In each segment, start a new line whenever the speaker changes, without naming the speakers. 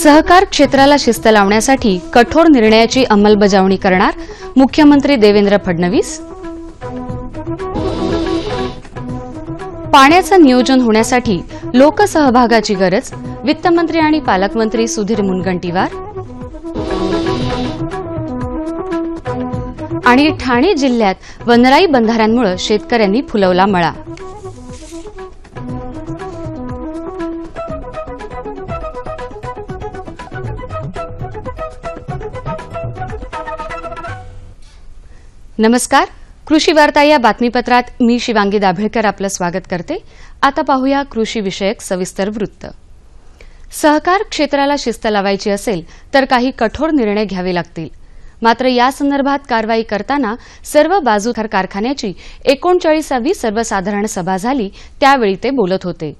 सहकार क्षेत्राला शिस्त लावण्यासाठी कठोर निर्णयाची अंमलबजावणी करणार मुख्यमंत्री देवेंद्र फडणवीस. पाण्याचं नियोजन होण्यासाठी लोकसहभागाची गरज वित्तमंत्री आणि पालकमंत्री सुधीर मुनगंटीवार. आणि ठाणे जिल्ह्यात वनराई बंधाऱ्यांमुळे शेतकऱ्यांनी फुलवला मळा. नमस्कार. कृषी वार्ता या बातमीपत्रात मी शिवांगी दाभेळकर आपलं स्वागत करते. आता पाहूया कृषी विषयक सविस्तर वृत्त. सहकार क्षेत्राला शिस्त लावायची असेल तर काही कठोर निर्णय घ्यावे लागतील. मात्र या संदर्भात कारवाई करताना सर्व बाजू कारखान्याची 39वी सर्वसाधारण सभा झाली, त्यावेळी ते बोलत होते.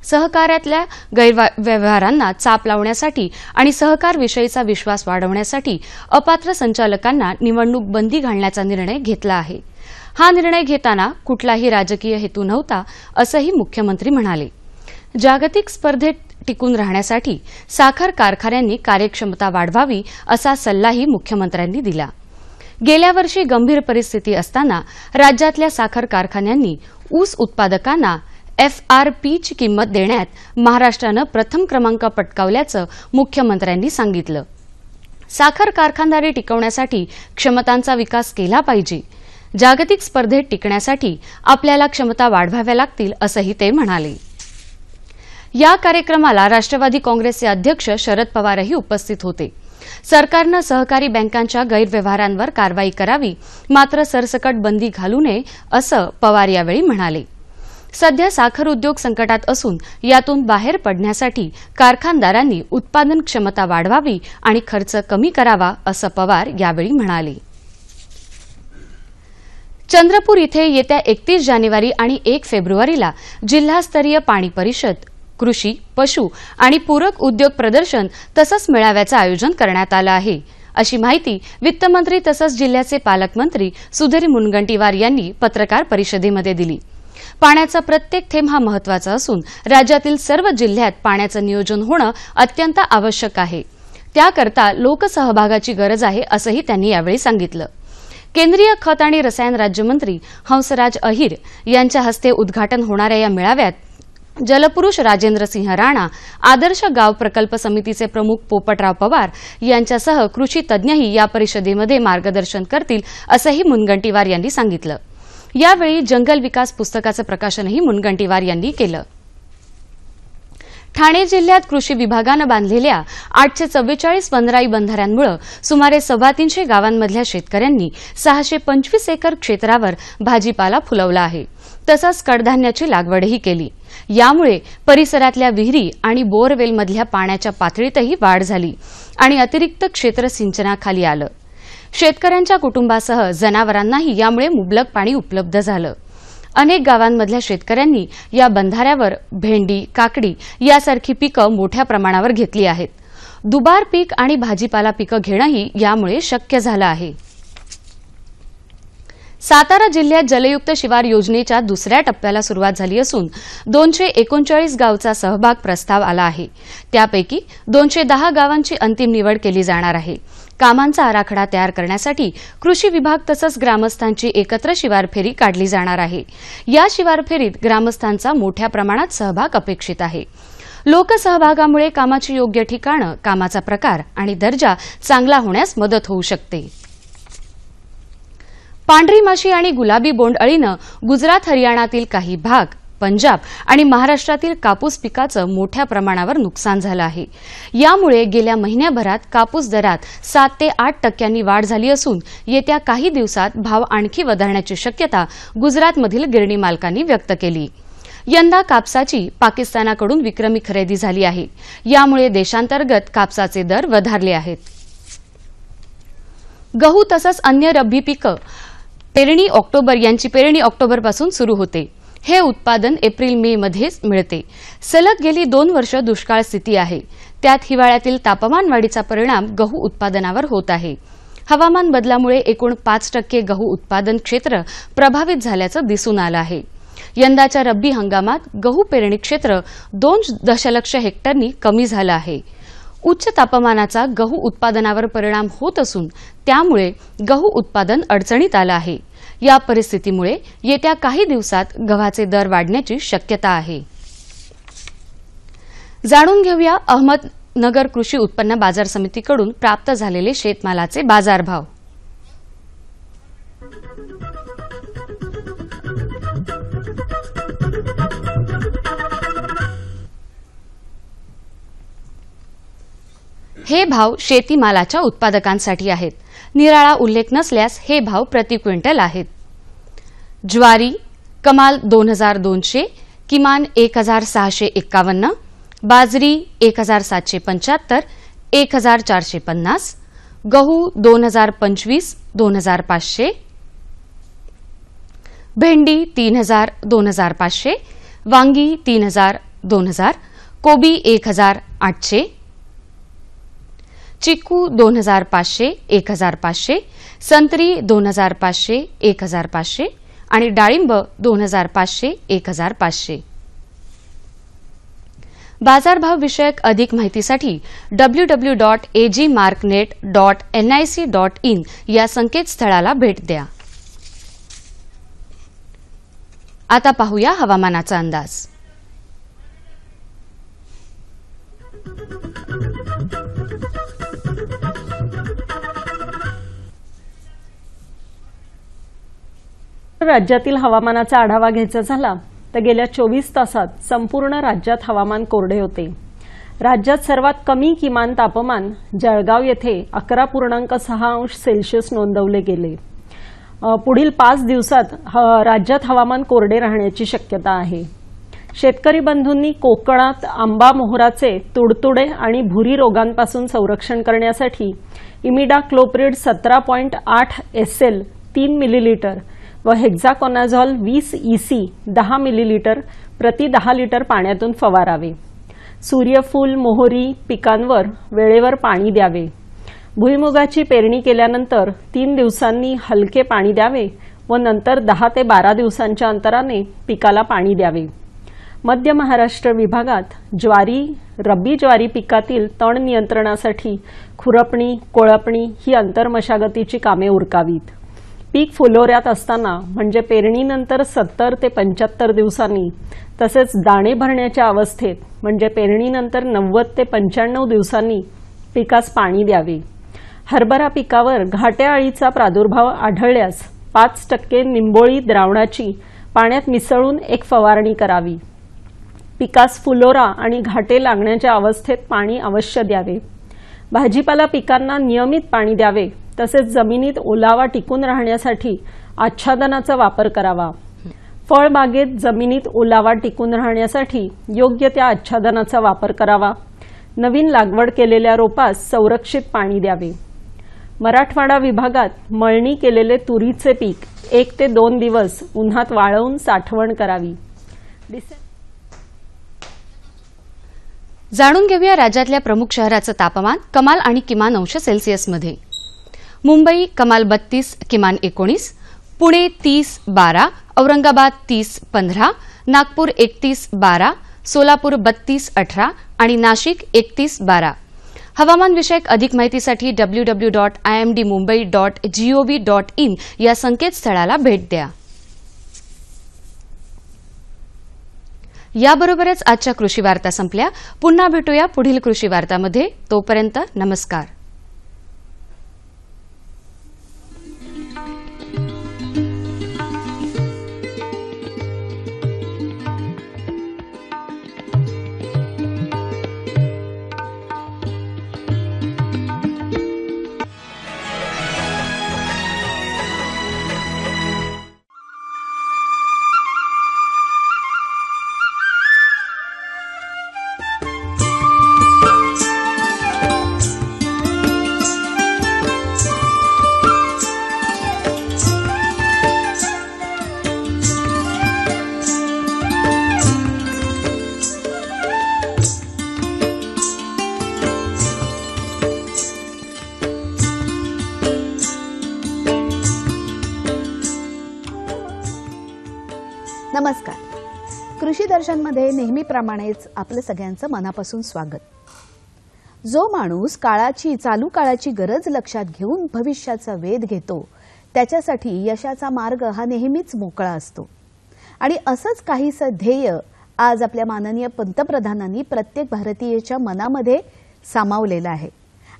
सहकार्यातल्या गैरव्यवहारांना चाप लावण्यासाठी आणि सहकार विषयीचा विश्वास वाढवण्यासाठी अपात्र संचालकांना निवडणूक बंदी घालण्याचा निर्णय घेतला आहे. हा निर्णय घेताना कुठलाही राजकीय हेतू नव्हता, असंही मुख्यमंत्री म्हणाले. जागतिक स्पर्धेत टिकून राहण्यासाठी साखर कारखान्यांनी कार्यक्षमता वाढवावी, असा सल्लाही मुख्यमंत्र्यांनी दिला. गेल्या वर्षी गंभीर परिस्थिती असताना राज्यातल्या साखर कारखान्यांनी ऊस उत्पादकांना FRPची किंमत देण्यात महाराष्ट्रानं प्रथम क्रमांक पटकावल्याचं मुख्यमंत्र्यांनी सांगितलं. साखर कारखानदारी टिकवण्यासाठी क्षमतांचा विकास केला पाहिजे. जागतिक स्पर्धेत टिकण्यासाठी आपल्याला क्षमता वाढवाव्या लागतील, असंही ते म्हणाले. या कार्यक्रमाला राष्ट्रवादी काँग्रेसचे अध्यक्ष शरद पवारही उपस्थित होते. सरकारनं सहकारी बँकांच्या गैरव्यवहारांवर कारवाई करावी, मात्र सरसकट बंदी घालू नये, असं पवार यावेळी म्हणाले. सध्या साखर उद्योग संकटात असून यातून बाहेर पडण्यासाठी कारखानदारांनी उत्पादन क्षमता वाढवावी आणि खर्च कमी करावा, असं पवार यावेळी म्हणाले. चंद्रपूर इथे येत्या 31 जानेवारी आणि 1 फेब्रुवारीला जिल्हास्तरीय पाणी परिषद, कृषी, पशु आणि पूरक उद्योग प्रदर्शन तसंच मेळाव्याचं आयोजन करण्यात आलं आहे, अशी माहिती वित्तमंत्री तसंच जिल्ह्याचे पालकमंत्री सुधीर मुनगंटीवार यांनी पत्रकार परिषदेमध्ये दिली. पाण्याचा प्रत्येक थेंब हा महत्वाचा असून राज्यातील सर्व जिल्ह्यात पाण्याचं नियोजन होणं अत्यंत आवश्यक आहे. त्याकरता लोकसहभागाची गरज आहे, असंही त्यांनी यावेळी सांगितलं. केंद्रीय खत आणि रसायन राज्यमंत्री हंसराज अहिर यांच्या हस्ते उद्घाटन होणाऱ्या या मेळाव्यात जलपुरुष राजेंद्र सिंह राणा, आदर्श गाव प्रकल्प समितीचे प्रमुख पोपटराव पवार यांच्यासह कृषी तज्ज्ञही या परिषदेमध्ये मार्गदर्शन करतील, असंही मुनगंटीवार यांनी सांगितलं. यावेळी जंगल विकास पुस्तकाचं प्रकाशनही मुनगंटीवार यांनी केलं. ठाणे जिल्ह्यात कृषी विभागानं बांधलेल्या 844 वनराई बंधाऱ्यांमुळे सुमारे 325 गावांमधल्या शेतकऱ्यांनी 625 एकर क्षेत्रावर भाजीपाला फुलवला आहे. तसंच कडधान्याची लागवडही केली. यामुळे परिसरातल्या विहिरी आणि बोअरवेलमधल्या पाण्याच्या पातळीतही वाढ झाली आणि अतिरिक्त क्षेत्र सिंचनाखाली आलं. शेतकऱ्यांच्या कुटुंबासह जनावरांनाही यामुळे मुबलक पाणी उपलब्ध झालं. अनेक गावांमधल्या शेतकऱ्यांनी या बंधाऱ्यावर भेंडी, काकडी यासारखी पिकं मोठ्या प्रमाणावर घेतली आहेत. दुबार पीक आणि भाजीपाला पिकं घेणंही यामुळे शक्य झालं आहे. सातारा जिल्ह्यात जलयुक्त शिवार योजनेच्या दुसऱ्या टप्प्याला सुरुवात झाली असून 239 गावचा सहभाग प्रस्ताव आला आहे. त्यापैकी 210 गावांची अंतिम निवड केली जाणार आहे. कामांचा आराखडा तयार करण्यासाठी कृषी विभाग तसंच ग्रामस्थांची एकत्र शिवार फेरी काढली जाणार आहे. या शिवार फेरीत ग्रामस्थांचा मोठ्या प्रमाणात सहभाग अपेक्षित आहे. लोकसहभागामुळे कामाची योग्य ठिकाणं, कामाचा प्रकार आणि दर्जा चांगला होण्यास मदत होऊ शकते. पांढरी माशी आणि गुलाबी बोंडअळीनं गुजरात, हरियाणातील काही भाग, पंजाब आणि महाराष्ट्रातील कापूस पिकाचं मोठ्या प्रमाणावर नुकसान झालं आहे. यामुळे गेल्या महिन्याभरात कापूस दरात 7 ते 8% वाढ झाली असून येत्या काही दिवसात भाव आणखी वधारण्याची शक्यता गुजरातमधील गिरणी मालकांनी व्यक्त केली. यंदा कापसाची पाकिस्तानाकडून विक्रमी खरेदी झाली आहे. यामुळे देशांतर्गत कापसाचे दर वधारले आहेत. गहू तसंच अन्य रब्बी पिकं यांची पेरणी ऑक्टोबरपासून सुरू होते. हे उत्पादन एप्रिल-मे मध्येच मिळते. सलग गेली 2 वर्ष दुष्काळ स्थिती आहे. त्यात हिवाळ्यातील तापमान वाढीचा परिणाम गहू उत्पादनावर होत आहे. हवामान बदलामुळे एकूण 5% गहू उत्पादन क्षेत्र प्रभावित झाल्याचं दिसून आलं आहे. यंदाच्या रब्बी हंगामात गहू पेरणी क्षेत्र 2 दशलक्ष हेक्टरनी कमी झालं आहे. उच्च तापमानाचा गहू उत्पादनावर परिणाम होत असून त्यामुळे गहू उत्पादन अडचणीत आलं आहे. या परिस्थितीमुळे येत्या काही दिवसात गव्हाचे दर वाढण्याची शक्यता आहे. जाणून घेऊया अहमदनगर कृषी उत्पन्न बाजार समितीकडून प्राप्त झालेले शेतमालाचे बाजारभाव. हे भाव शेतीमालाच्या उत्पादकांसाठी आहेत. निराळा उल्लेख नसल्यास हे भाव प्रति क्विंटल आहेत. ज्वारी कमाल 2200, किमान 1651, बाजरी 1775, 1450, गहू 2025, 2500, भेंडी 3000, 2500, वांगी 3000, 2000, कोबी 1800, चिक्कू 2500, 1500, संत्री 2500, 1500 आणि डाळिंब 2500, 1500. बाजारभाव विषयक अधिक माहितीसाठी www.agmarknet.nic.in या संकेतस्थळाला भेट द्या. आता पाहूया हवामानाचा अंदाज.
राज्यातील हवामानाचा आढावा घ्यायचा झाला तर गेल्या 24 तासात संपूर्ण राज्यात हवामान कोरडे होते. राज्यात सर्वात कमी किमान तापमान जळगाव येथे 11.6 अंश सेल्सिअस नोंदवले गेले. पुढील 5 दिवसात राज्यात हवामान कोरडे राहण्याची शक्यता आहे. शेतकरी बंधूंनी कोकणात आंबा मोहराचे तुडतुडे आणि भुरी रोगांपासून संरक्षण करण्यासाठी इमिडाक्लोप्रिड 17.8 SL 3 मिलीलिटर व हेक्झाकोनाझॉल 20 EC 10 मिलीलिटर प्रति 10 लिटर पाण्यातून फवारावे. सूर्यफूल मोहरी पिकांवर वेळेवर पाणी द्यावे. भुईमुगाची पेरणी केल्यानंतर 3 दिवसांनी हलके पाणी द्यावे व नंतर 10 ते 12 दिवसांच्या अंतराने पिकाला पाणी द्यावे. मध्य महाराष्ट्र विभागात ज्वारी रब्बी ज्वारी पिकातील तण नियंत्रणासाठी खुरपणी कोळपणी ही आंतरमशागतीची कामे उरकावीत. पीक फुलोऱ्यात असताना म्हणजे पेरणीनंतर 70 ते 75 दिवसांनी तसेच दाणे भरण्याच्या अवस्थेत म्हणजे पेरणीनंतर 90 ते 95 दिवसांनी पिकास पाणी द्यावे. हरभरा पिकावर घाटे अळीचा प्रादुर्भाव आढळल्यास 5% निंबोळी द्रावणाची पाण्यात मिसळून एक फवारणी करावी. पिकास फुलोरा आणि घाटे लागण्याच्या अवस्थेत पाणी अवश्य द्यावे. भाजीपाला पिकांना नियमित पाणी द्यावे. तसेच जमिनीत ओलावा टिकून राहण्यासाठी आच्छादनाचा वापर करावा. फळबागेत जमिनीत ओलावा टिकून राहण्यासाठी योग्य त्या आच्छादनाचा वापर करावा. नवीन लागवड केलेल्या रोपास संरक्षित पाणी द्यावे. मराठवाडा विभागात मळणी केलेले तुरीचे पीक 1 ते 2 दिवस उन्हात वाळवून साठवण करावी.
जाणून घेऊया राज्यातल्या प्रमुख शहराचं तापमान कमाल आणि किमान अंश सेल्सिअसमध्ये. मुंबई कमाल 32 किमान 19, पुणे 30-12, औरंगाबाद 30-15, नागपूर 31-12, सोलापूर 32-18 आणि नाशिक 31-12. हवामान विषयक अधिक माहितीसाठी www.imdmumbai.gov.in या संकेतस्थळाला भेट द्या. याबरोबरच आजच्या कृषी वार्ता संपल्या. पुन्हा भेटूया पुढील कृषी वार्तामध्ये. तोपर्यंत नमस्कार.
नमस्कार. कृषी दर्शनमध्ये नेहमीप्रमाणेच आपलं सगळ्यांचं मनापासून स्वागत. जो माणूस चालू काळाची गरज लक्षात घेऊन भविष्याचा वेध घेतो त्याच्यासाठी यशाचा मार्ग हा नेहमीच मोकळा असतो. आणि असंच काहीसं ध्येय आज आपल्या माननीय पंतप्रधानांनी प्रत्येक भारतीयाच्या मनामध्ये सामावलेलं आहे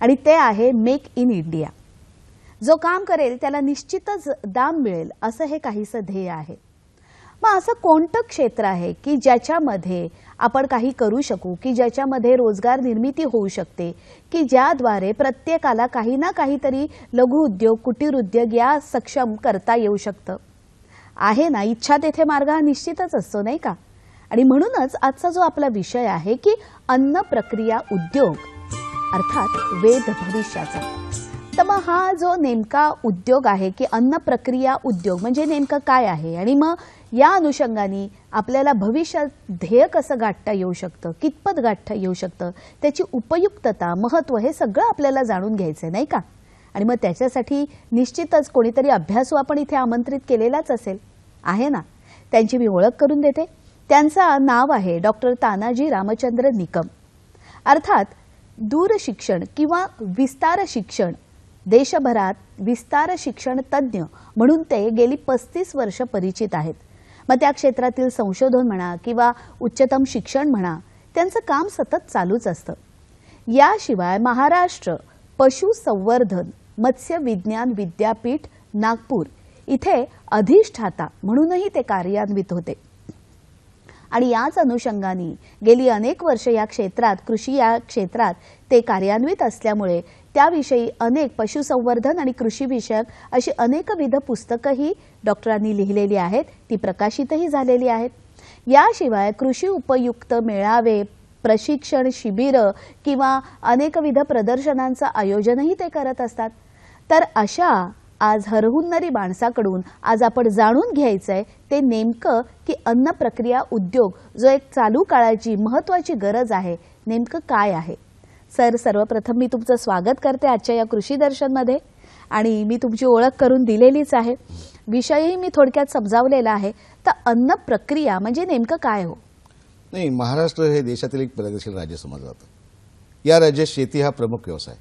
आणि ते आहे मेक इन इंडिया. जो काम करेल त्याला निश्चितच दाम मिळेल असं हे काहीसं ध्येय आहे. मग असं कोणतं क्षेत्र आहे की ज्याच्यामध्ये आपण काही करू शकू, की ज्याच्यामध्ये रोजगार निर्मिती होऊ शकते, की ज्याद्वारे प्रत्येकाला काही ना काहीतरी लघु उद्योग, कुटीर उद्योग या सक्षम करता येऊ शकतं? आहे ना, इच्छा तेथे मार्ग हा निश्चितच असतो नाही का. आणि म्हणूनच आजचा जो आपला विषय आहे की अन्न प्रक्रिया उद्योग अर्थात वेध भविष्याचा. तर मग हा जो नेमका उद्योग आहे की अन्न प्रक्रिया उद्योग म्हणजे नेमकं काय आहे आणि मग या अनुषंगाने आपल्याला भविष्यात ध्येय कसं गाठता येऊ शकतं, कितपत गाठता येऊ शकतं, त्याची उपयुक्तता, महत्त्व हे सगळं आपल्याला जाणून घ्यायचं नाही का. आणि मग त्याच्यासाठी निश्चितच कोणीतरी अभ्यासू आपण इथे आमंत्रित केलेलाच असेल, आहे ना. त्यांची मी ओळख करून देते. त्यांचं नाव आहे डॉक्टर तानाजी रामचंद्र निकम. अर्थात दूरशिक्षण किंवा विस्तार शिक्षण, देशभरात विस्तार शिक्षण तज्ज्ञ म्हणून ते गेली 35 वर्ष परिचित आहेत. मग त्या क्षेत्रातील संशोधन म्हणा किंवा उच्चतम शिक्षण म्हणा, त्यांचं काम सतत चालूच असतं. याशिवाय महाराष्ट्र पशुसंवर्धन मत्स्य विज्ञान विद्यापीठ नागपूर इथे अधिष्ठाता म्हणूनही ते कार्यान्वित होते. आणि याच अनुषंगाने गेली अनेक वर्ष या क्षेत्रात, कृषी या क्षेत्रात ते कार्यान्वित असल्यामुळे त्याविषयी अनेक पशुसंवर्धन आणि कृषी विषयक अशी अनेकविध पुस्तकंही डॉक्टरांनी लिहिलेली आहेत, ती प्रकाशितही झालेली आहेत. याशिवाय कृषी उपयुक्त मेळावे, प्रशिक्षण शिबिरं किंवा अनेकविध प्रदर्शनांचं आयोजनही ते करत असतात. तर अशा आज हरहुन्नरी माणसाकडून आज आपण जाणून घ्यायचंय ते नेमकं की अन्न प्रक्रिया उद्योग जो एक चालू काळाची महत्त्वाची गरज आहे, नेमकं काय आहे. सर, सर्वप्रथम मी तुमचं स्वागत करते आजच्या या कृषी दर्शनमध्ये. आणि मी तुमची ओळख करून दिलेलीच आहे, विषयही मी थोडक्यात समजावलेला आहे. तर अन्न प्रक्रिया म्हणजे नेमकं काय हो?
नाही, महाराष्ट्र हे देशातील एक प्रगतिशील राज्य समजलं जातं. या राज्यात शेती हा प्रमुख व्यवसाय.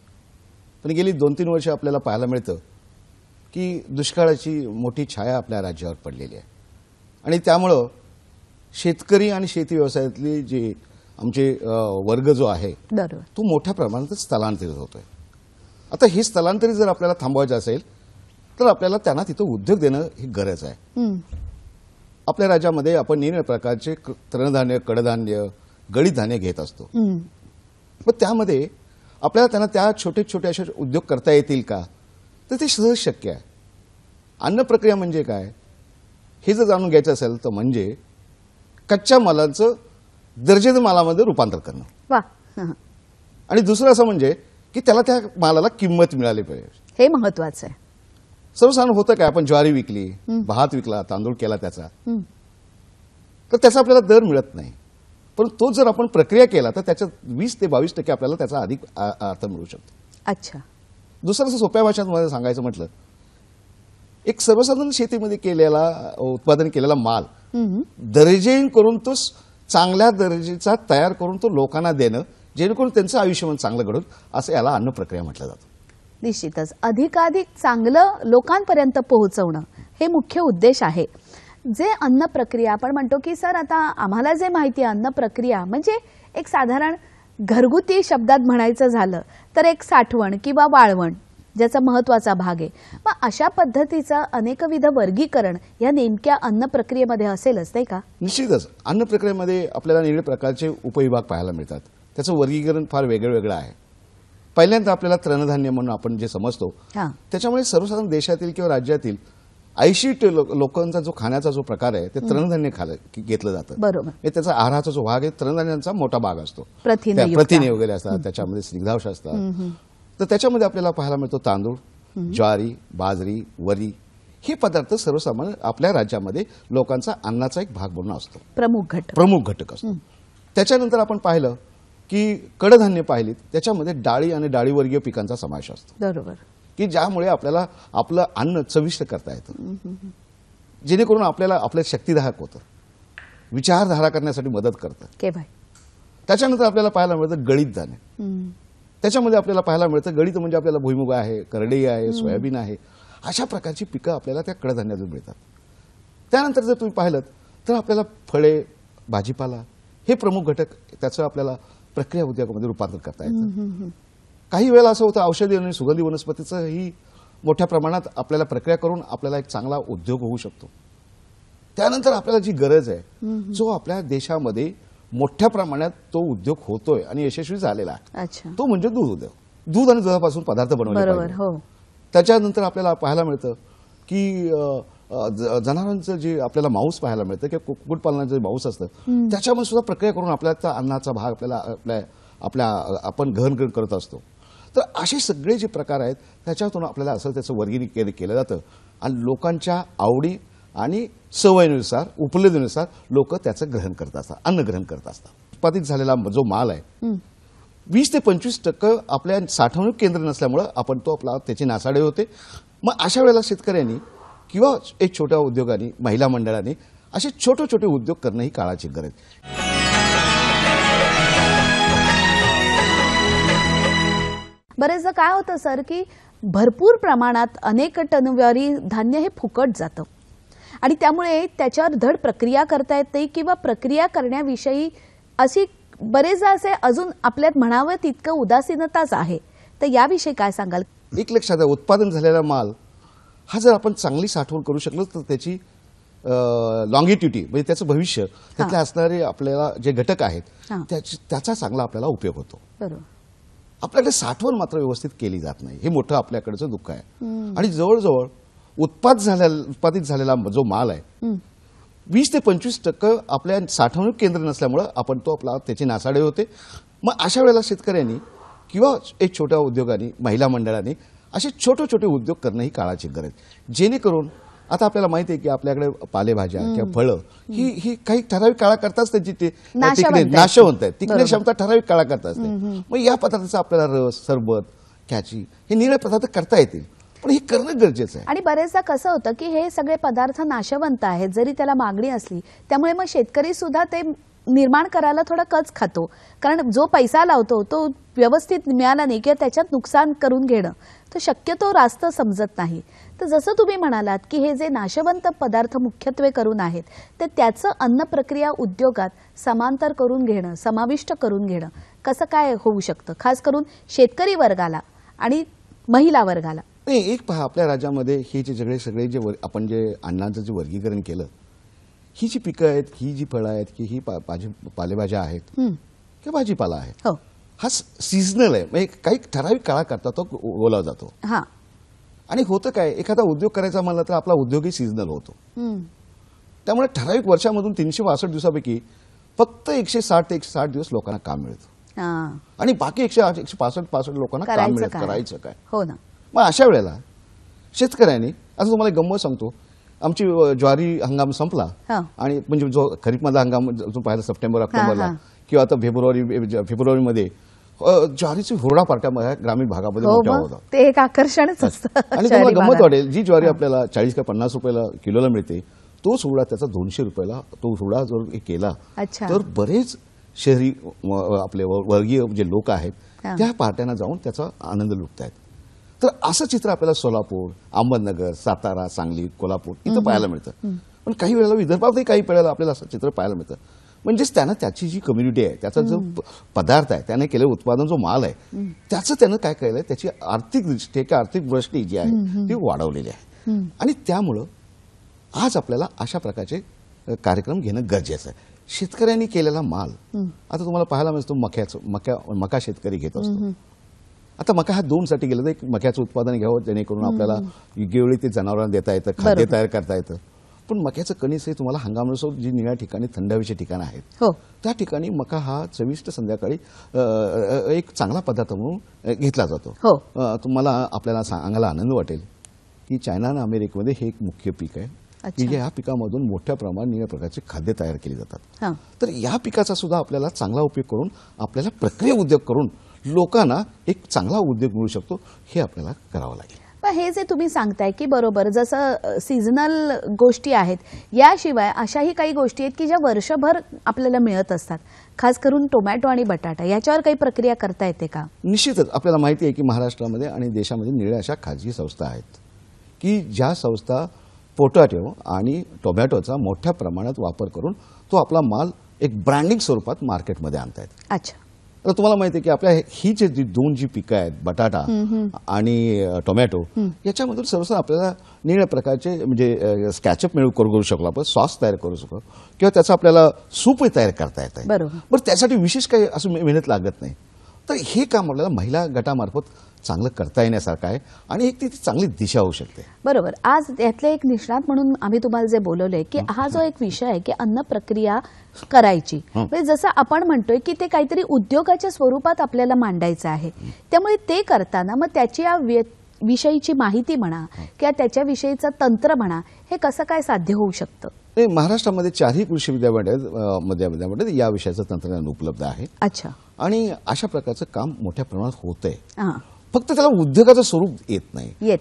पण गेली 2-3 वर्ष आपल्याला पाहायला मिळतं की दुष्काळाची मोठी छाया आपल्या राज्यावर पडलेली आहे. आणि त्यामुळं शेतकरी आणि शेती व्यवसायातले जे आमचे वर्ग जो आहे तो मोठ्या प्रमाणात स्थलांतरित होतोय. आता हे स्थलांतरित जर आपल्याला थांबवायचं असेल तर आपल्याला त्यांना तिथं उद्योग देणं ही गरज आहे. आपल्या राज्यामध्ये आपण निरनिराळ्या प्रकारचे तृणधान्य, कडधान्य, गळीत धान्य घेत असतो. मग त्यामध्ये आपल्याला त्यांना त्या छोटे छोटे असे उद्योग करता येतील का, तर ते सहज शक्य आहे. अन्न प्रक्रिया म्हणजे काय हे जर जाणून घ्यायचं असेल तर म्हणजे कच्च्या मालाचं दर्जेदार मालामध्ये रूपांतर करणं. आणि दुसरं असं म्हणजे की त्याला त्या मालाला किंमत मिळाली पाहिजे,
हे महत्वाचं आहे.
सर्वसाधारण होतं काय, आपण ज्वारी विकली, भात विकला, तांदूळ केला त्याचा, तर त्याचा आपल्याला दर मिळत नाही. पण तो जर आपण प्रक्रिया केला तर त्याच्यात 20 ते 22% आपल्याला त्याचा अधिक अर्थ मिळू शकतो.
अच्छा.
दुसरं असं सोप्या भाषेत मला सांगायचं म्हटलं, एक सर्वसाधारण शेतीमध्ये केलेला उत्पादन केलेला माल दर्जेन करून तो चांगल्या दर्जाचा तयार करून तो लोकांना देणं, जेणेकरून त्यांचं आयुष्यमान चांगलं घडून, असं याला अन्न प्रक्रिया म्हटलं जातं.
निश्चितच अधिकाधिक चांगलं लोकांपर्यंत पोहोचवणं हे मुख्य उद्देश आहे. जे अन्न प्रक्रिया आपण म्हणतो की सर आता आम्हाला जे माहिती आहे अन्न प्रक्रिया म्हणजे एक साधारण घरगुती शब्दात म्हणायचं झालं तर एक साठवण किंवा वाळवण ज्याचा महत्वाचा भाग आहे. मग अशा पद्धतीचं अनेकविध वर्गीकरण या नेमक्या अन्न प्रक्रियेमध्ये असेलच नाही का?
निश्चितच अन्न प्रक्रियेमध्ये आपल्याला निरनिराळे प्रकारचे उपविभाग पाहायला मिळतात. त्याचं वर्गीकरण फार वेगळं वेगळं आहे. पहिल्यांदा आपल्याला तृणधान्य म्हणून आपण जे समजतो त्याच्यामुळे सर्वसाधारण देशातील किंवा राज्यातील 80% लोकांचा जो खाण्याचा जो प्रकार आहे ते तृणधान्य घेतलं जातं.
बरोबर.
त्याचा आहाराचा जो भाग आहे तृणधान्यांचा मोठा भाग असतो.
प्रथिने
वगैरे असतात, त्याच्यामध्ये स्निग्धांश असतात. तर त्याच्यामध्ये आपल्याला पाहायला मिळतो तांदूळ, ज्वारी, बाजरी, वरी हे पदार्थ सर्वसामान्य आपल्या राज्यामध्ये लोकांचा अन्नाचा एक भाग म्हणून असतो, प्रमुख घटक असतो. त्याच्यानंतर आपण पाहिलं की कडधान्य पाहिलीत, त्याच्यामध्ये डाळी आणि डाळीवर्गीय पिकांचा समावेश असतो.
बरोबर.
की ज्यामुळे आपल्याला आपलं अन्न चविष्ट करता येतं, जेणेकरून आपल्याला आपलं शक्तिदायक होतं, विचारधारा करण्यासाठी मदत करतं.
के भाई.
त्याच्यानंतर आपल्याला पाहायला मिळतं गळीत धान्य. त्याच्यामध्ये आपल्याला पाहायला मिळतं गळीत म्हणजे आपल्याला भुईमुग आहे, करडई आहे, सोयाबीन आहे, अशा प्रकारची पिकं आपल्याला त्या कडधान्यातून मिळतात. त्यानंतर जर तुम्ही पाहिलं तर आपल्याला फळे, भाजीपाला हे प्रमुख घटक त्याचं आपल्याला प्रक्रिया उद्योगामध्ये रूपांतर करता येतं. काही वेळेला असं होतं औषधी आणि सुगंधी वनस्पतीचं ही मोठ्या प्रमाणात आपल्याला प्रक्रिया करून आपल्याला एक चांगला उद्योग होऊ शकतो. त्यानंतर आपल्याला जी गरज आहे, जो आपल्या देशामध्ये मोठ्या प्रमाणात तो उद्योग होतोय आणि यशस्वी झालेला आहे,
अच्छा,
तो म्हणजे दूध उद्योग. दूध आणि दुधापासून पदार्थ बनवले
बरोबर.
पाहिजे.
हो,
त्याच्यानंतर आपल्याला पाहायला मिळतं की जनावरांचं जे आपल्याला मांस पाहायला मिळतं किंवा कुक्कुटपालनाचं जे मांस असतं त्याच्यामध्ये सुद्धा प्रक्रिया करून आपल्याला त्या अन्नाचा भाग आपल्या आपण ग्रहण करत असतो. तर असे सगळे जे प्रकार आहेत त्याच्यातून आपल्याला असं त्याचं वर्गीकरण केलं जातं आणि लोकांच्या आवडी आणि सवयीनुसार, उपलब्धीनुसार लोक त्याचं ग्रहण करत असतात, अन्न ग्रहण करत असतात. उत्पादित झालेला जो माल आहे 20 ते 25% आपल्या साठवणूक केंद्र नसल्यामुळं आपण तो आपला त्याची नासाडी होते. मग अशा वेळेला शेतकऱ्यांनी किंवा एक छोट्या उद्योगांनी, महिला मंडळांनी असे छोटे छोटे उद्योग करणं ही काळाची गरज.
बरेचदा काय होतं सर की भरपूर प्रमाणात अनेक टनवारी धान्य हे फुकट जातं आणि त्यामुळे त्याच्यावर धड प्रक्रिया करता येत नाही किंवा प्रक्रिया करण्याविषयी अशी बरेचदा असे अजून आपल्यात म्हणावं तितकं उदासीनताच आहे. तर याविषयी काय सांगाल?
एक लक्षात आहे, उत्पादन झालेला माल हा जर आपण चांगली साठवण करू शकलो तर त्याची लॉंगिट्युटी म्हणजे त्याचं भविष्य, त्यातले असणारे आपल्याला जे घटक आहेत त्याचा चांगला आपल्याला उपयोग होतो.
बरोबर.
आपल्याकडे साठवण मात्र व्यवस्थित केली जात नाही, हे मोठं आपल्याकडचं दुःख आहे. आणि जवळजवळ उत्पादित झालेला जो माल आहे 20 ते 25% आपल्या साठवणूक केंद्र नसल्यामुळं आपण तो आपला त्याची नासाडी होते. मग अशा वेळेला शेतकऱ्यांनी किंवा एक छोट्या उद्योगांनी, महिला मंडळांनी असे छोटे छोटे उद्योग करणं ही काळाची गरज. जेणेकरून आता आपल्याला माहिती आहे की आपल्याकडे पालेभाज्या किंवा फळं ही काही ठराविक काळाकरताच त्यांची नाशवंत आहेत, टिकण्याची क्षमता ठराविक काळाकरता असते. मग या पदार्थाचा आपल्याला रस, सरबत, कॅची हे निळे पदार्थ करता येतील, पण हे करणं गरजेचं आहे.
आणि बरेचदा कसं होतं की हे सगळे पदार्थ नाशवंत आहेत जरी त्याला मागणी असली, त्यामुळे मग शेतकरी सुद्धा ते निर्माण करायला थोडा कच खातो, कारण जो पैसा लावतो तो व्यवस्थित मिळाला नाही किंवा त्याच्यात नुकसान करून घेणं तो शक्यतो रास्त समजत नाही. तर जसं तुम्ही म्हणालात की हे जे नाशवंत पदार्थ मुख्यत्वे करून आहेत तर त्याचं अन्न प्रक्रिया उद्योगात समांतर करून घेणं, समाविष्ट करून घेणं कसं काय होऊ शकतं, खास करून शेतकरी वर्गाला आणि महिला वर्गाला?
नाही, एक पहा, आपल्या राज्यामध्ये हे जे सगळे जे आपण जे अन्नाचं जे वर्गीकरण केलं, ही जी पिकं आहेत, ही जी फळं आहेत, की ही पालेभाज्या आहेत किंवा भाजीपाला आहे, हा सीझनल आहे. म्हणजे काही ठराविक काळाकरता तो ओला जातो. आणि होतं काय, एखादा उद्योग करायचा म्हणलं तर आपला उद्योगही सीझनल होतो. त्यामुळे ठराविक वर्षामधून 362 दिवसापैकी फक्त 160 ते 160 दिवस लोकांना काम मिळतं आणि बाकी 165 लोकांना काम मिळत करायचं काय. हो ना. मग अशा वेळेला शेतकऱ्यांनी, असं तुम्हाला गंमत सांगतो, आमची ज्वारी हंगाम संपला आणि म्हणजे जो खरीपमधला हंगाम जो पाहिला सप्टेंबर ऑक्टोबरला किंवा आता फेब्रुवारीमध्ये ज्वारीची हुरडा पार्ट्या ग्रामीण भागामध्ये मोठ्या होतात.
ते एक आकर्षणच असतं.
आणि तुम्हाला गंमत वाटेल, जी ज्वारी आपल्याला 40 का 50 रुपयाला किलोला मिळते, तोच हुरडा त्याचा 200 रुपयाला तो हुरडा जर केला तर बरेच शहरी आपले वर्गीय जे लोक आहेत त्या पार्ट्यांना जाऊन त्याचा आनंद लुटतायत. तर असं चित्र आपल्याला सोलापूर, अहमदनगर, सातारा, सांगली, कोल्हापूर इथं पाहायला मिळतं. पण काही वेळेला विदर्भातही काही वेळेला आपल्याला असं चित्र पाहायला मिळतं. म्हणजेच त्यानं त्याची जी कम्युनिटी आहे, त्याचा जो पदार्थ आहे, त्याने केलेलं उत्पादन, जो माल आहे, त्याचं त्यानं काय केलंय, त्याची आर्थिक दृष्टी किंवा आर्थिक दृष्टी जी आहे ती वाढवलेली आहे. आणि त्यामुळं आज आपल्याला अशा प्रकारचे कार्यक्रम घेणं गरजेचं आहे. शेतकऱ्यांनी केलेला माल आता तुम्हाला पाहायला मिळतो, मका शेतकरी घेत असतो. आता मका हा 2 साठी गेलं, एक मक्याचं उत्पादन घ्यावं जेणेकरून आपल्याला योग्य वेळी ते जनावरांना देता येतं, खाद्य तयार करता येतं. पण मक्याचं कणीस हे तुम्हाला हंगामानुसार जी निळ्या ठिकाणी थंड हवेची ठिकाणं आहेत त्या ठिकाणी मका हा चविष्ट संध्याकाळी एक चांगला पदार्थ म्हणून घेतला जातो. तुम्हाला आपल्याला सांगायला आनंद वाटेल की चायना आणि अमेरिकेमध्ये हे एक मुख्य पीक आहे की या पिकामधून मोठ्या प्रमाणात निळ्या प्रकारचे खाद्य तयार केले जातात. तर या पिकाचा सुद्धा आपल्याला चांगला उपयोग करून आपल्याला प्रक्रिया उद्योग करून लोकांना एक चांगला उद्योग मिळू शकतो, हे आपल्याला करावं लागेल.
हे जे तुम्ही सांगताय की बरोबर जसं सीझनल गोष्टी आहेत, याशिवाय अशाही काही गोष्टी आहेत की ज्या वर्षभर आपल्याला मिळत असतात, खास करून टोमॅटो आणि बटाटा, याच्यावर काही प्रक्रिया करता येते का?
निश्चितच आपल्याला माहिती आहे की महाराष्ट्रामध्ये आणि देशामध्ये निळ्या अशा खाजगी संस्था आहेत की ज्या संस्था पोटॅटो आणि टोमॅटोचा मोठ्या प्रमाणात वापर करून तो आपला माल एक ब्रँडिंग स्वरूपात मार्केटमध्ये आणतायत.
अच्छा.
तर तुम्हाला माहिती आहे की आपल्या ही जी दोन जी पिकं आहेत, बटाटा आणि टोमॅटो, याच्यामधून सर्वसाधारण आपल्याला निळ्या प्रकारचे म्हणजे स्कॅचअप करू शकलो, आपण सॉस तयार करू शकतो किंवा त्याचा आपल्याला सूप तयार करता येत आहे.
बरोबर.
त्यासाठी विशेष काही असं मेहनत लागत नाही. तर हे काम आपल्याला महिला गटामार्फत चांगलं करता येण्यासारखं आहे आणि एक ती चांगली दिशा होऊ शकते.
बरोबर. आज यातले एक निष्णात म्हणून आम्ही तुम्हाला जे बोलवलंय की हा जो एक विषय आहे की अन्न प्रक्रिया करायची, म्हणजे जसं आपण म्हणतोय की ते काहीतरी उद्योगाच्या स्वरूपात आपल्याला मांडायचं आहे, त्यामुळे ते करताना मग त्याची या विषयीची माहिती म्हणा किंवा त्याच्याविषयीचं तंत्र म्हणा, हे कसं काय साध्य होऊ शकतं?
महाराष्ट्रामध्ये 4ही कृषी विद्यापीठामध्ये या विषयाचं तंत्रज्ञान उपलब्ध आहे.
अच्छा.
आणि अशा प्रकारचं काम मोठ्या प्रमाणात होतंय.
हां.
फक्त त्याला उद्योगाचं स्वरूप येत नाही.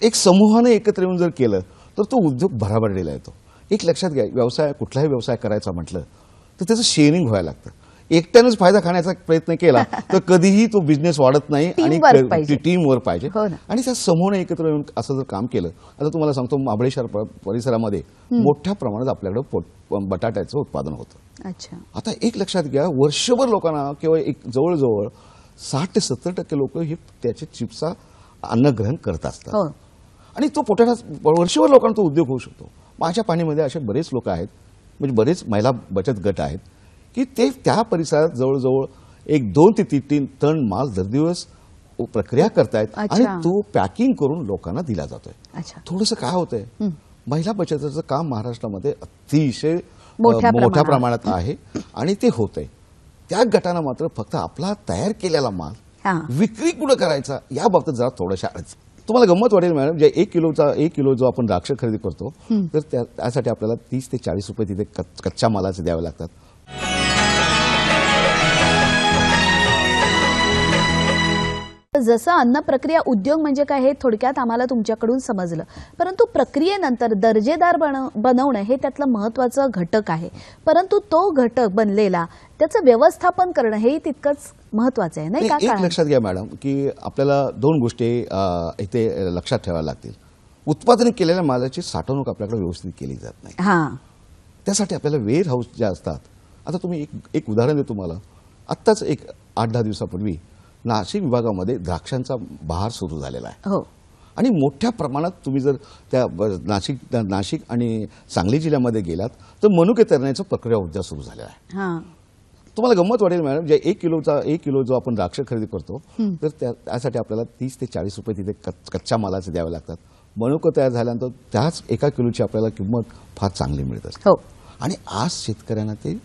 एक समूहाने एकत्र येऊन जर केलं तर तो उद्योग भराभरलेला येतो. एक लक्षात घ्या, कुठलाही व्यवसाय करायचा म्हटलं तर त्याचं शेअरिंग व्हायला लागतं. एकट्यानेच फायदा खाण्याचा प्रयत्न केला तर कधीही तो बिझनेस वाढत नाही आणि टीमवर्क पाहिजे. आणि त्या समूहाने एकत्र येऊन असं जर काम केलं, आता तुम्हाला सांगतो, महाबळेश्वर परिसरामध्ये मोठ्या प्रमाणात आपल्याकडे बटाट्याचं उत्पादन होतं.
अच्छा.
आता एक लक्षात घ्या, वर्षभर लोकांना किंवा एक जवळजवळ 60 ते 70% लोक हे त्याचे चिप्सचा अन्नग्रहण करत असतात. आणि तो वर्षभर लोकांना तो उद्योग होऊ शकतो. माझ्या पाणीमध्ये असे बरेच लोक आहेत, म्हणजे बरेच महिला बचत गट आहेत की ते त्या परिसरात जवळजवळ 2 ते 3 टन माल दरदिवस प्रक्रिया करतायत आणि तो पॅकिंग करून लोकांना दिला जातोय. थोडंसं काय होतंय, महिला बचतीचं काम महाराष्ट्रामध्ये अतिशय मोठ्या प्रमाणात आहे आणि ते होतंय. त्या गटांना मात्र फक्त आपला तयार केलेला माल विक्री कुठं करायचा या बाबतीत जरा थोड्याशा अडचण. तुम्हाला गंमत वाटेल मॅडम, जे 1 किलो जो आपण द्राक्ष खरेदी करतो तर त्यासाठी आपल्याला 30 ते 40 रुपये तिथे कच्च्या मालाचे द्यावे लागतात.
जसं अन्न प्रक्रिया उद्योग म्हणजे काय हे थोडक्यात आम्हाला तुमच्याकडून समजलं, परंतु प्रक्रियेनंतर दर्जेदार बनवणं हे त्यातलं महत्त्वाचं घटक आहे. परंतु तो घटक बनलेला त्याचं व्यवस्थापन करणं हेही तितकंच महत्त्वाचं आहे, नाही का?
एक लक्षात घ्या मॅडम की आपल्याला 2 गोष्टी इथे लक्षात ठेवाव्या लागतील. उत्पादन केलेल्या मालाची साठवणूक आपल्याकडे व्यवस्थित केली जात नाही. त्यासाठी आपल्याला वेअर हाऊस ज्या असतात, आता तुम्ही एक उदाहरण देतो तुम्हाला. आत्ताच एक 8-10 दिवसापूर्वी नाशिक विभागामध्ये द्राक्षांचा बहार सुरू झालेला आहे. आणि मोठ्या प्रमाणात तुम्ही जर त्या नाशिक आणि सांगली जिल्ह्यामध्ये गेलात तर मनुके तरण्याचा प्रक्रिया उद्योग सुरू झालेला आहे. तुम्हाला गंमत वाटेल मॅडम, जे 1 किलो जो आपण द्राक्ष खरेदी करतो तर त्यासाठी आपल्याला 30 ते 40 रुपये तिथे कच्च्या मालाचे द्यावे लागतात. मनुके तयार झाल्यानंतर त्याच 1 किलोची आपल्याला किंमत फार चांगली मिळत असते. आणि आज शेतकऱ्यांना ते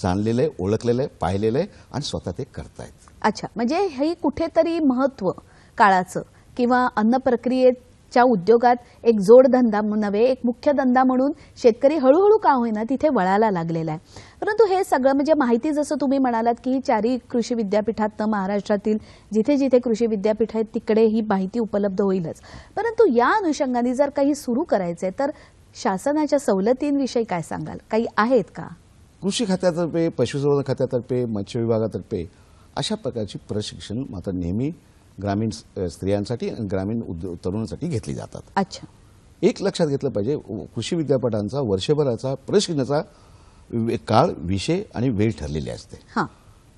जाणलेलं आहे, ओळखलेलं आहे, पाहिलेलं आहे आणि स्वतः ते करतायत.
अच्छा. म्हणजे हे कुठेतरी महत्त्व काळाचं किंवा अन्न प्रक्रियेच्या उद्योगात एक जोडधंदा नव्हे, एक मुख्य धंदा म्हणून शेतकरी हळूहळू का होईना तिथे वळायला लागलेला आहे. परंतु हे सगळं म्हणजे माहिती जसं तुम्ही म्हणालात की 4ही कृषी विद्यापीठात महाराष्ट्रातील जिथे जिथे कृषी विद्यापीठ आहेत तिकडे ही माहिती उपलब्ध होईलच. परंतु या अनुषंगाने जर काही सुरू करायचंय तर शासनाच्या सवलतींविषयी काय सांगाल? काही आहेत का?
कृषी खात्यातर्फे, पशुसंवर्धन खात्यातर्फे, मत्स्य विभागातर्फे अशा प्रकारची प्रशिक्षण मात्र नेहमी ग्रामीण स्त्रियांसाठी आणि ग्रामीण तरुणांसाठी घेतली जातात.
अच्छा.
एक लक्षात घेतलं पाहिजे, कृषी विद्यापीठांचा वर्षभराचा प्रशिक्षणाचा काळ, विषय आणि वेळ ठरलेली असते.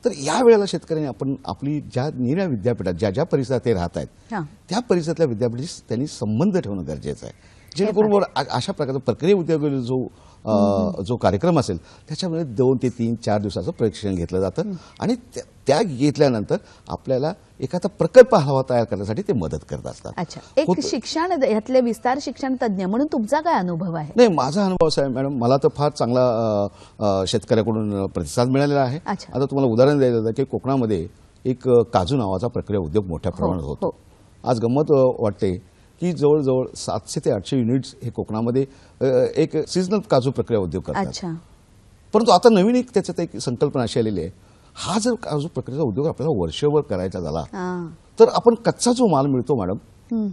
तर या वेळेला शेतकऱ्यांनी आपण आपली ज्या निळ्या विद्यापीठात ज्या परिसरात ते राहत आहेत त्या परिसरातल्या विद्यापीठाशी त्यांनी संबंध ठेवणं गरजेचं आहे, जेणेकरून अशा प्रकारचा प्रक्रिया उद्योग जो कार्यक्रम असेल त्याच्यामध्ये 2 ते 3-4 दिवसाचं प्रशिक्षण घेतलं जातं आणि त्या घेतल्यानंतर आपल्याला एखादा प्रकल्प हवा तयार करण्यासाठी ते मदत करत असतात.
अच्छा. एक शिक्षण यातले विस्तार शिक्षण तज्ञ म्हणून तुमचा काय अनुभव आहे?
नाही, माझा अनुभव असा आहे मॅडम, मला तर फार चांगला शेतकऱ्याकडून प्रतिसाद मिळालेला आहे. आता तुम्हाला उदाहरण द्यायचं होतं की कोकणामध्ये एक काजू नावाचा प्रक्रिया उद्योग मोठ्या प्रमाणात होतो. आज गंमत वाटते की जवळजवळ 700 ते 800 युनिट्स हे कोकणामध्ये एक सीझनल काजू प्रक्रिया उद्योग करतात. परंतु आता नवीन त्याच्यात एक संकल्पना अशी आलेली आहे, हा जर काजू प्रक्रियेचा उद्योग आपल्याला वर्षभर करायचा झाला तर आपण कच्चा जो माल मिळतो मॅडम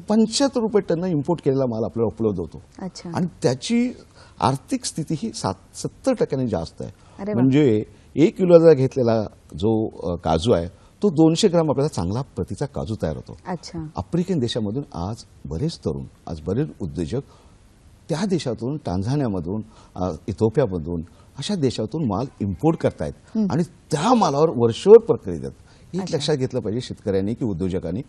75 रुपये टन इम्पोर्ट केलेला माल आपल्याला उपलब्ध होतो.
अच्छा.
आणि त्याची आर्थिक स्थिती ही 70% जास्त आहे.
अरे वा.
म्हणजे 1 किलोचा घेतलेला जो काजू आहे तो 200 ग्राम आपल्याला चांगला प्रतीचा काजू तयार होतो.
अच्छा.
आफ्रिकन देशामधून आज बरेच तरुण, आज बरेच उद्योजक त्या देशातून, टांझानियामधून, इथिओपियामधून अशा देशातून माल इम्पोर्ट करतायत आणि त्या मालावर वर्षभर प्रक्रिया देतात. एक लक्षात घेतलं पाहिजे शेतकऱ्यांनी की उद्योजकांनी,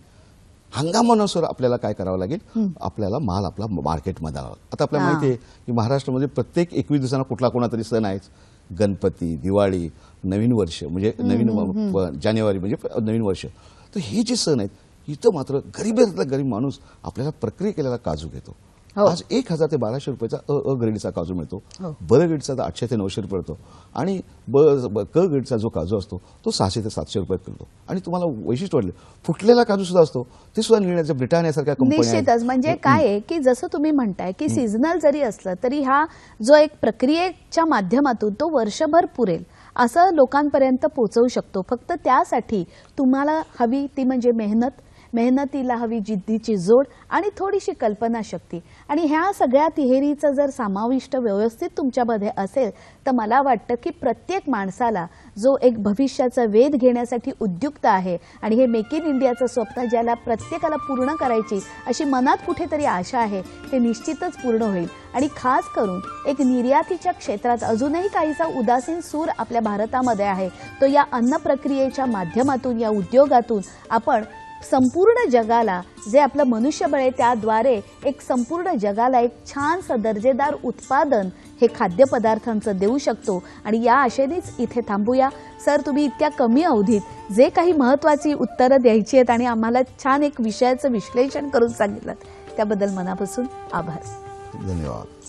हंगामानुसार आपल्याला काय करावं लागेल, आपल्याला माल आपला मार्केटमध्ये आणावा. आता आपल्याला माहिती आहे की महाराष्ट्रामध्ये प्रत्येक 21 दिवसांना कुठला कोणातरी सण आहेच. गणपती, दिवाळी, नवीन वर्ष म्हणजे नवीन जानेवारी म्हणजे नवीन वर्ष. तर हे जे सण आहेत इथं मात्र गरीबातला गरीब माणूस आपल्याला प्रक्रिया केलेला काजू घेतो. आज 1000 ते 1200 रुपयाचा अ ग्रेडचा काजू मिळतो. ब ग्रेडचा 800 ते 900 रुपये पडतो आणि क ग्रेडचा जो काजू असतो तो 600 ते 700 रुपये मिळतो. आणि तुम्हाला वैशिष्ट्य वाटलं, फुटलेला काजू सुद्धा असतो ते सुद्धा निर्णयाच्या ब्रिटानियासारख्या कंपन्या.
निश्चितच. म्हणजे काय आहे की जसं तुम्ही म्हणताय की सीझनल जरी असलं तरी हा जो एक प्रक्रियेच्या माध्यमातून तो वर्षभर पुरेल असं लोकांपर्यंत पोहोचवू शकतो. फक्त त्यासाठी तुम्हाला हवी ती म्हणजे मेहनतीला हवी जिद्दीची जोड आणि थोडीशी कल्पनाशक्ती. आणि ह्या सगळ्या तिहेरीचं जर समाविष्ट व्यवस्थित तुमच्यामध्ये असेल तर मला वाटतं की प्रत्येक माणसाला जो एक भविष्याचा वेध घेण्यासाठी उद्युक्त आहे आणि हे मेक इन इंडियाचं स्वप्न ज्याला प्रत्येकाला पूर्ण करायची अशी मनात कुठेतरी आशा आहे ते निश्चितच पूर्ण होईल. आणि खास करून एक निर्यातीच्या क्षेत्रात अजूनही काहीसा उदासीन सूर आपल्या भारतामध्ये आहे. तो या अन्न प्रक्रियेच्या माध्यमातून, या उद्योगातून आपण संपूर्ण जगाला जे आपलं मनुष्यबळ आहे त्याद्वारे एक संपूर्ण जगाला एक छानसं दर्जेदार उत्पादन हे खाद्यपदार्थांचं देऊ शकतो. आणि या आशेनेच इथे थांबूया. सर, तुम्ही इतक्या कमी अवधीत जे काही महत्त्वाची उत्तरं द्यायची आहेत आणि आम्हाला छान एक विषयाचं विश्लेषण करून सांगितलं त्याबद्दल मनापासून आभार.
धन्यवाद.